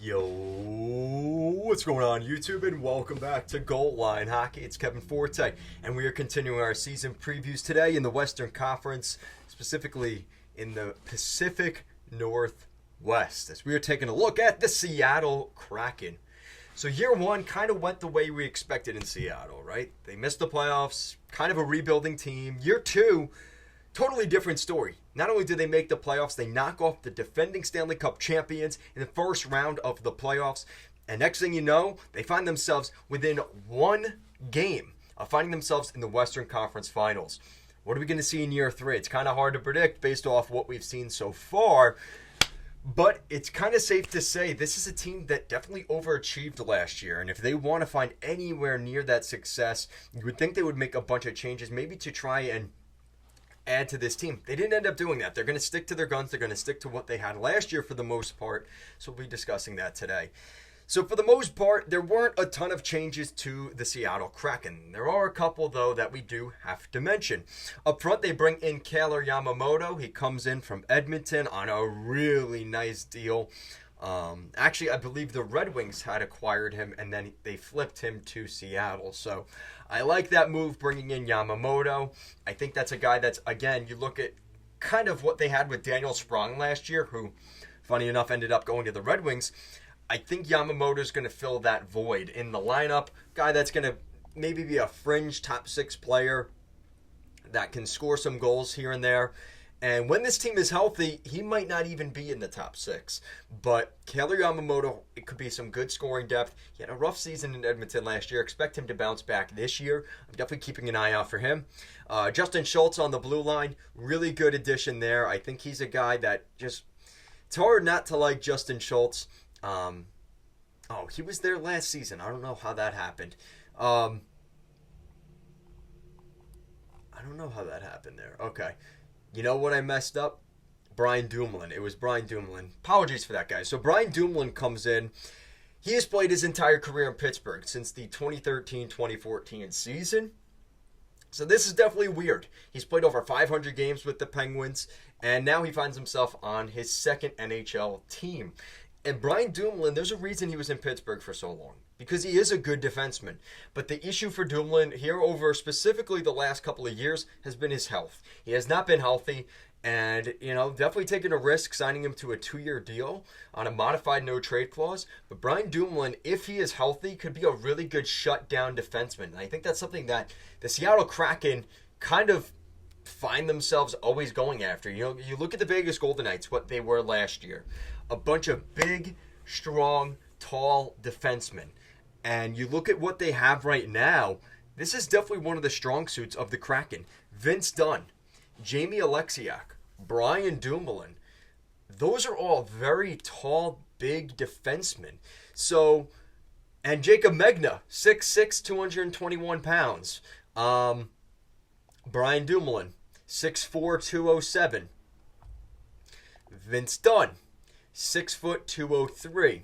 Yo, what's going on YouTube, and welcome back to Goal Line Hockey. It's Kevin Forte, and we are continuing our season previews today in the Western Conference, specifically in the Pacific Northwest, as we are taking a look at the Seattle Kraken. So year one kind of went the way we expected in Seattle, right? They missed the playoffs, kind of a rebuilding team. Year two, totally different story. Not only did they make the playoffs, they knock off the defending Stanley Cup champions in the first round of the playoffs. And next thing you know, they find themselves within one game of finding themselves in the Western Conference Finals. What are we going to see in year three? It's kind of hard to predict based off what we've seen so far. But it's kind of safe to say this is a team that definitely overachieved last year. And if they want to find anywhere near that success, you would think they would make a bunch of changes, maybe to try and add to this team. They didn't end up doing that. They're going to stick to their guns. They're going to stick to what they had last year for the most part. So we'll be discussing that today. So for the most part, there weren't a ton of changes to the Seattle Kraken. There are a couple, though, that we do have to mention. Up front, they bring in Kailer Yamamoto. He comes in from Edmonton on a really nice deal. Actually, I believe the Red Wings had acquired him, and then they flipped him to Seattle. So I like that move, bringing in Yamamoto. I think that's a guy that's, again, you look at kind of what they had with Daniel Sprong last year, who, funny enough, ended up going to the Red Wings. I think Yamamoto's going to fill that void in the lineup. Guy that's going to maybe be a fringe top six player that can score some goals here and there. And when this team is healthy, he might not even be in the top six. But Kailer Yamamoto, it could be some good scoring depth. He had a rough season in Edmonton last year. Expect him to bounce back this year. I'm definitely keeping an eye out for him. Justin Schultz on the blue line, really good addition there. I think he's a guy that just, it's hard not to like Justin Schultz. He was there last season. I don't know how that happened. I don't know how that happened there. Okay. You know what I messed up? Brian Dumoulin. It was Brian Dumoulin. Apologies for that, guys. So Brian Dumoulin comes in. He has played his entire career in Pittsburgh since the 2013-2014 season. So this is definitely weird. He's played over 500 games with the Penguins, and now he finds himself on his second NHL team. And Brian Dumoulin, there's a reason he was in Pittsburgh for so long, because he is a good defenseman. But the issue for Dumoulin here over specifically the last couple of years has been his health. He has not been healthy, and, definitely taking a risk signing him to a 2-year deal on a modified no-trade clause. But Brian Dumoulin, if he is healthy, could be a really good shutdown defenseman. And I think that's something that the Seattle Kraken kind of find themselves always going after. You look at the Vegas Golden Knights, what they were last year. A bunch of big, strong, tall defensemen. And you look at what they have right now, this is definitely one of the strong suits of the Kraken. Vince Dunn, Jamie Alexiak, Brian Dumoulin. Those are all very tall, big defensemen. So, and Jacob Megna, 6'6", 221 pounds. Brian Dumoulin, 6'4", 207. Vince Dunn, 6 foot 203.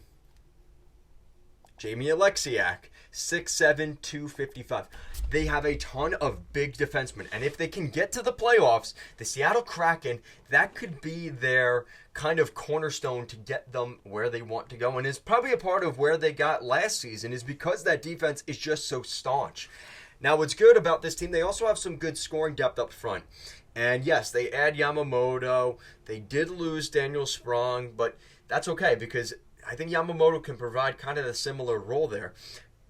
Jamie Alexiak, 6'7", 255. They have a ton of big defensemen. And if they can get to the playoffs, the Seattle Kraken, that could be their kind of cornerstone to get them where they want to go. And it's probably a part of where they got last season is because that defense is just so staunch. Now, what's good about this team, they also have some good scoring depth up front. And yes, they add Yamamoto. They did lose Daniel Sprong, but that's okay because I think Yamamoto can provide kind of a similar role there.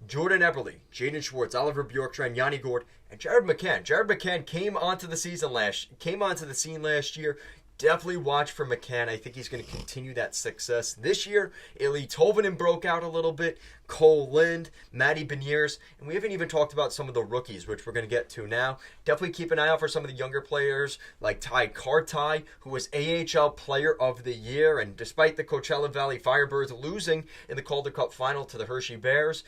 Jordan Eberle, Jaden Schwartz, Oliver Bjorkstrand, Yanni Gord, and Jared McCann. Jared McCann came onto the scene last year. Definitely watch for McCann. I think he's going to continue that success this year. Ilya Tolvanen broke out a little bit. Cole Lind, Matty Beniers. And we haven't even talked about some of the rookies, which we're going to get to now. Definitely keep an eye out for some of the younger players like Ty Kartai, who was AHL Player of the Year. And despite the Coachella Valley Firebirds losing in the Calder Cup final to the Hershey Bears,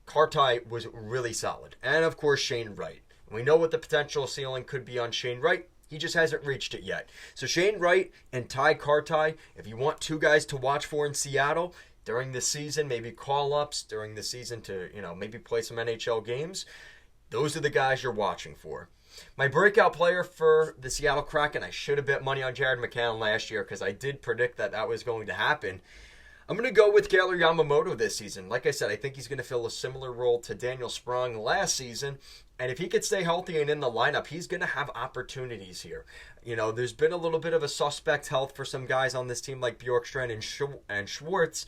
Kartai was really solid. And, of course, Shane Wright. We know what the potential ceiling could be on Shane Wright. He just hasn't reached it yet. So Shane Wright and Ty Kartai, if you want two guys to watch for in Seattle during the season, maybe call-ups during the season to, maybe play some NHL games, those are the guys you're watching for. My breakout player for the Seattle Kraken, I should have bet money on Jared McCann last year because I did predict that was going to happen. I'm going to go with Kailer Yamamoto this season. Like I said, I think he's going to fill a similar role to Daniel Sprong last season. And if he can stay healthy and in the lineup, he's going to have opportunities here. There's been a little bit of a suspect health for some guys on this team like Bjorkstrand and Schwartz.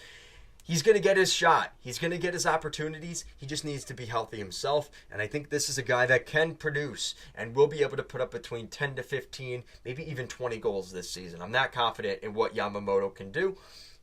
He's going to get his shot. He's going to get his opportunities. He just needs to be healthy himself. And I think this is a guy that can produce and will be able to put up between 10 to 15, maybe even 20 goals this season. I'm not confident in what Yamamoto can do.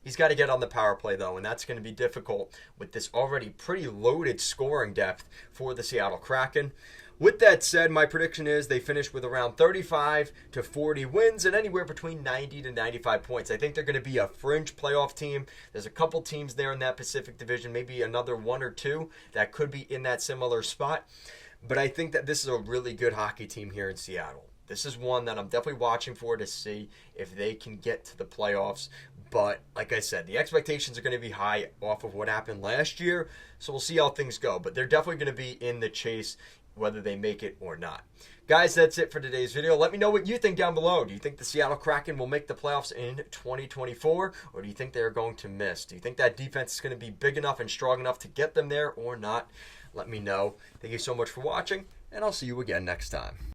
He's got to get on the power play, though, and that's going to be difficult with this already pretty loaded scoring depth for the Seattle Kraken. With that said, my prediction is they finish with around 35 to 40 wins and anywhere between 90 to 95 points. I think they're going to be a fringe playoff team. There's a couple teams there in that Pacific Division, maybe another one or two that could be in that similar spot. But I think that this is a really good hockey team here in Seattle. This is one that I'm definitely watching for to see if they can get to the playoffs. But like I said, the expectations are going to be high off of what happened last year. So we'll see how things go. But they're definitely going to be in the chase whether they make it or not. Guys, that's it for today's video. Let me know what you think down below. Do you think the Seattle Kraken will make the playoffs in 2024? Or do you think they're going to miss? Do you think that defense is going to be big enough and strong enough to get them there or not? Let me know. Thank you so much for watching, and I'll see you again next time.